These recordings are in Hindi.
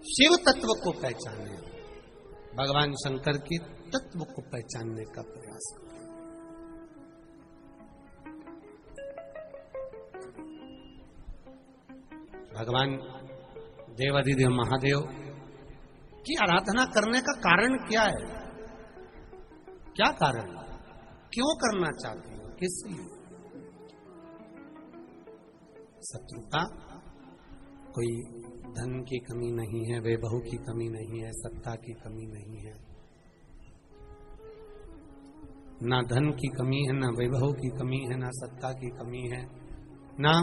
शिव तत्व को पहचाने, भगवान शंकर के तत्व को पहचानने का प्रयास करें। भगवान देवाधिदेव महादेव की आराधना करने का कारण क्या है? क्या कारण, क्यों करना चाहते हो, किस लिए? शत्रुता कोई धन की कमी नहीं है, वैभव की कमी नहीं है, सत्ता की कमी नहीं है, ना धन की कमी है, ना वैभव की कमी है, ना सत्ता की कमी है, ना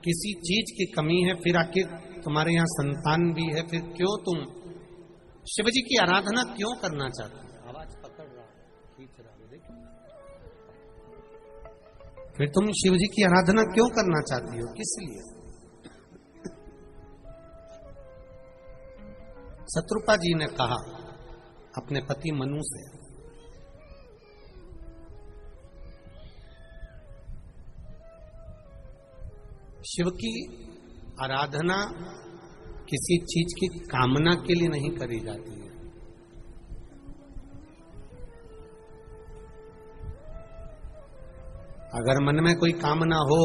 किसी चीज की कमी है। फिर आखिर तुम्हारे यहाँ संतान भी है, फिर क्यों तुम शिव जी की आराधना क्यों करना चाहते हो? आवाज पकड़ रहा, खींच रहा, देखो। फिर तुम शिव जी की आराधना क्यों करना चाहती हो, किस लिए? शत्रुपा जी ने कहा अपने पति मनु से, शिव की आराधना किसी चीज की कामना के लिए नहीं करी जाती है। अगर मन में कोई कामना हो,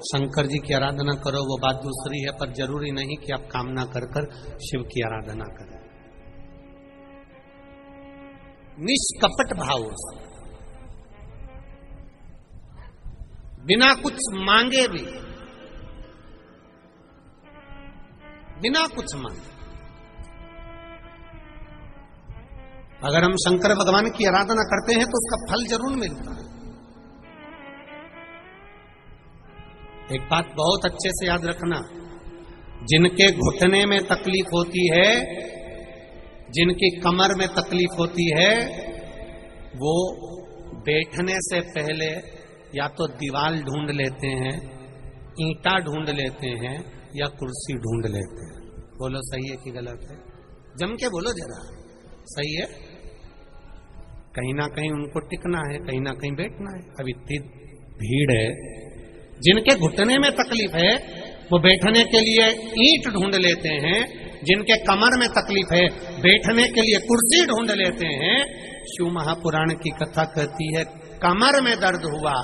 शंकर जी की आराधना करो, वो बात दूसरी है, पर जरूरी नहीं कि आप कामना कर कर शिव की आराधना करें। निष्कपट भाव से, बिना कुछ मांगे भी, बिना कुछ मांगे अगर हम शंकर भगवान की आराधना करते हैं तो उसका फल जरूर मिलता है। एक बात बहुत अच्छे से याद रखना, जिनके घुटने में तकलीफ होती है, जिनकी कमर में तकलीफ होती है, वो बैठने से पहले या तो दीवार ढूंढ लेते हैं, ईंटा ढूंढ लेते हैं, या कुर्सी ढूंढ लेते हैं। बोलो सही है कि गलत है? जम के बोलो जरा, सही है? कहीं ना कहीं उनको टिकना है, कहीं ना कहीं बैठना है। अब इतनी भीड़ है, जिनके घुटने में तकलीफ है वो बैठने के लिए ईंट ढूंढ लेते हैं, जिनके कमर में तकलीफ है बैठने के लिए कुर्सी ढूंढ लेते हैं। शिव महापुराण की कथा कहती है, कमर में दर्द हुआ,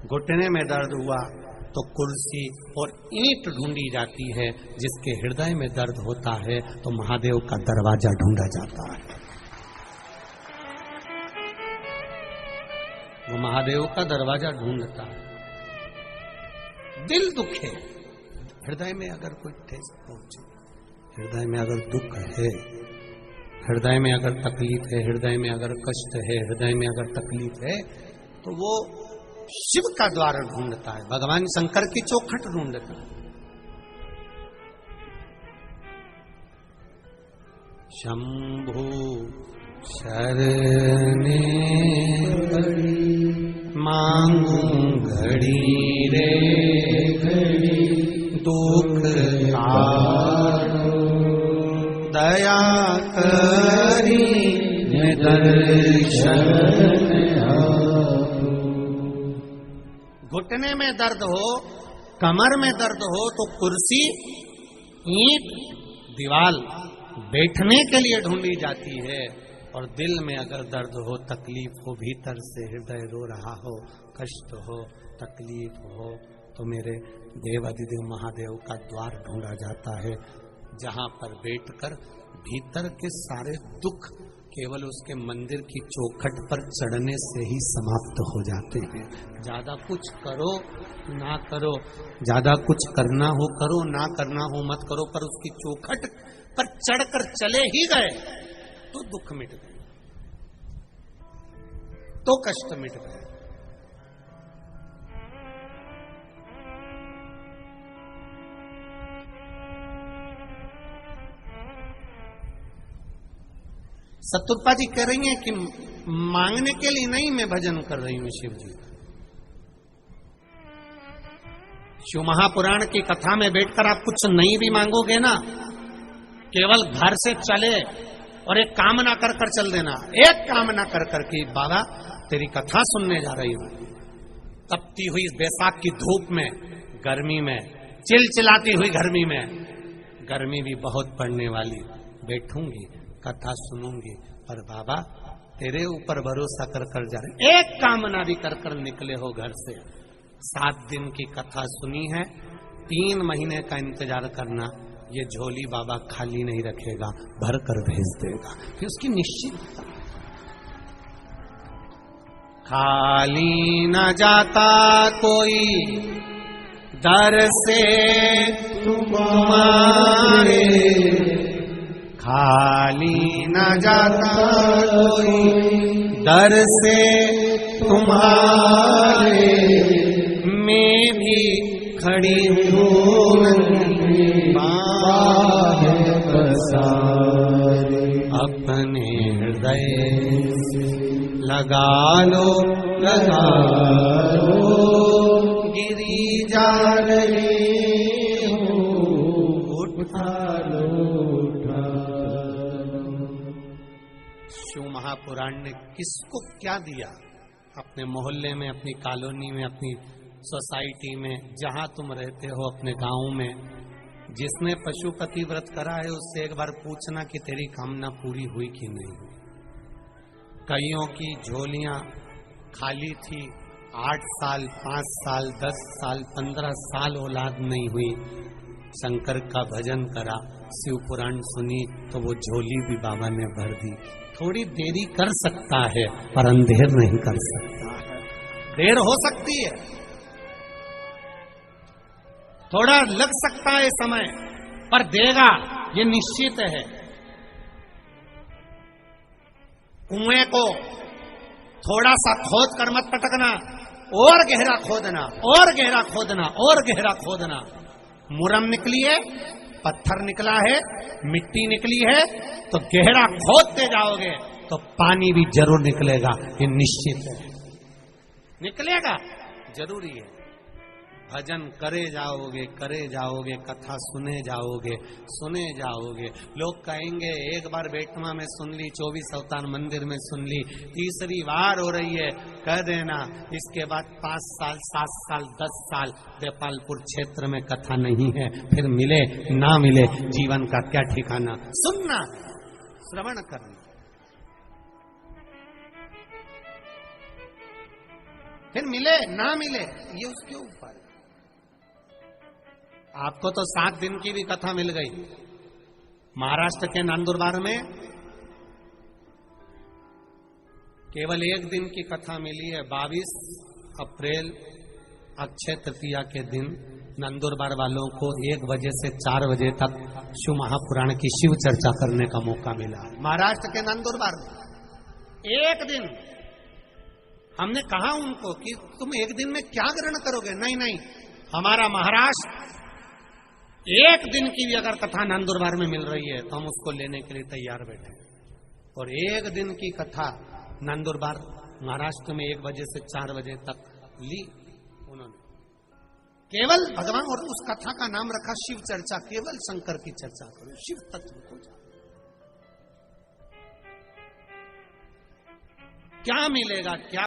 घुटने में दर्द हुआ तो कुर्सी और ईंट ढूंढी जाती है। जिसके हृदय में दर्द होता है तो महादेव का दरवाजा ढूंढा जाता है। वो महादेव का दरवाजा ढूंढता है। दिल दुखे, हृदय में अगर कोई ठेस पहुंचे, हृदय में अगर दुख है, हृदय में अगर तकलीफ है, हृदय में अगर कष्ट है, हृदय में अगर तकलीफ है, तो वो शिव का द्वार ढूंढता है, भगवान शंकर की चौखट ढूंढता है। शंभु शरणे मांगू घड़ी रे घड़ी, दुख दया करी दर्शन। घुटने में दर्द हो, कमर में दर्द हो तो कुर्सी, ईंट, दीवाल बैठने के लिए ढूंढी जाती है। और दिल में अगर दर्द हो, तकलीफ हो, भीतर से हृदय रो रहा हो, कष्ट हो, तकलीफ हो, तो मेरे देवाधिदेव महादेव का द्वार ढूंढा जाता है, जहां पर बैठकर भीतर के सारे दुख केवल उसके मंदिर की चौखट पर चढ़ने से ही समाप्त हो जाते हैं। ज्यादा कुछ करो ना करो, ज्यादा कुछ करना हो करो, ना करना हो मत करो, पर उसकी चौखट पर चढ़कर चले ही गए तो दुख मिट गए, तो कष्ट मिट गए। शत्रुपा जी कह रही हैं कि मांगने के लिए नहीं मैं भजन कर रही हूं शिव जी। शिव महापुराण की कथा में बैठकर आप कुछ नहीं भी मांगोगे ना, केवल घर से चले और एक कामना कर कर चल देना, एक कामना कर कर कि बाबा तेरी कथा सुनने जा रही हूं, तपती हुई बैसाख की धूप में, गर्मी में, चिलचिलाती हुई गर्मी में, गर्मी भी बहुत पड़ने वाली, बैठूंगी कथा सुनूंगी, और बाबा तेरे ऊपर भरोसा कर कर जा रहे, एक कामना भी कर कर निकले हो घर से। 7 दिन की कथा सुनी है, 3 महीने का इंतजार करना, ये झोली बाबा खाली नहीं रखेगा, भर कर भेज देगा। फिर उसकी निश्चित, खाली न जाता कोई दर से तुम्हारे, खाली न जाता कोई दर से तुम्हारे, मैं भी खड़ी हूँ अपने हृदय लगा लो गिरी जा रही हूँ, उठा लो उठा लो। शिव महापुराण ने किसको क्या दिया? अपने मोहल्ले में, अपनी कॉलोनी में, अपनी सोसाइटी में, जहां तुम रहते हो, अपने गांव में, जिसने पशुपति व्रत करा है उससे एक बार पूछना कि तेरी कामना पूरी हुई कि नहीं। कईयों की झोलियां खाली थी, 8 साल, 5 साल, 10 साल, 15 साल औलाद नहीं हुई। शंकर का भजन करा, शिव पुराण सुनी, तो वो झोली भी बाबा ने भर दी। थोड़ी देरी कर सकता है पर अंधेर नहीं कर सकता है। देर हो सकती है, थोड़ा लग सकता है समय, पर देगा, ये निश्चित है। कुएं को थोड़ा सा खोद कर मत पटकना, और गहरा खोदना, और गहरा खोदना, और गहरा खोदना। मुरम निकली है, पत्थर निकला है, मिट्टी निकली है, तो गहरा खोदते जाओगे तो पानी भी जरूर निकलेगा, ये निश्चित है। निकलेगा, जरूरी है। भजन करे जाओगे, कथा सुने जाओगे। लोग कहेंगे एक बार बेटवा में सुन ली, 24 अवतार मंदिर में सुन ली, तीसरी बार हो रही है, कह देना। इसके बाद 5 साल, 7 साल, 10 साल देपालपुर क्षेत्र में कथा नहीं है, फिर मिले ना मिले, जीवन का क्या ठिकाना। सुनना, श्रवण करना, फिर मिले ना मिले, ये उसके ऊपर। आपको तो 7 दिन की भी कथा मिल गई। महाराष्ट्र के नंदुरबार में केवल 1 दिन की कथा मिली है। 22 अप्रैल अक्षय तृतीया के दिन नंदुरबार वालों को 1 बजे से 4 बजे तक शिव महापुराण की शिव चर्चा करने का मौका मिला। महाराष्ट्र के नंदुरबार में 1 दिन। हमने कहा उनको कि तुम 1 दिन में क्या ग्रहण करोगे? नहीं, हमारा महाराष्ट्र 1 दिन की भी अगर कथा नंदुरबार में मिल रही है तो हम उसको लेने के लिए तैयार बैठे। और 1 दिन की कथा नंदुरबार महाराष्ट्र में 1 बजे से 4 बजे तक ली उन्होंने। केवल भगवान, और उस कथा का नाम रखा शिव चर्चा। केवल शंकर की चर्चा करो, शिव तत्व को जानो। क्या मिलेगा, क्या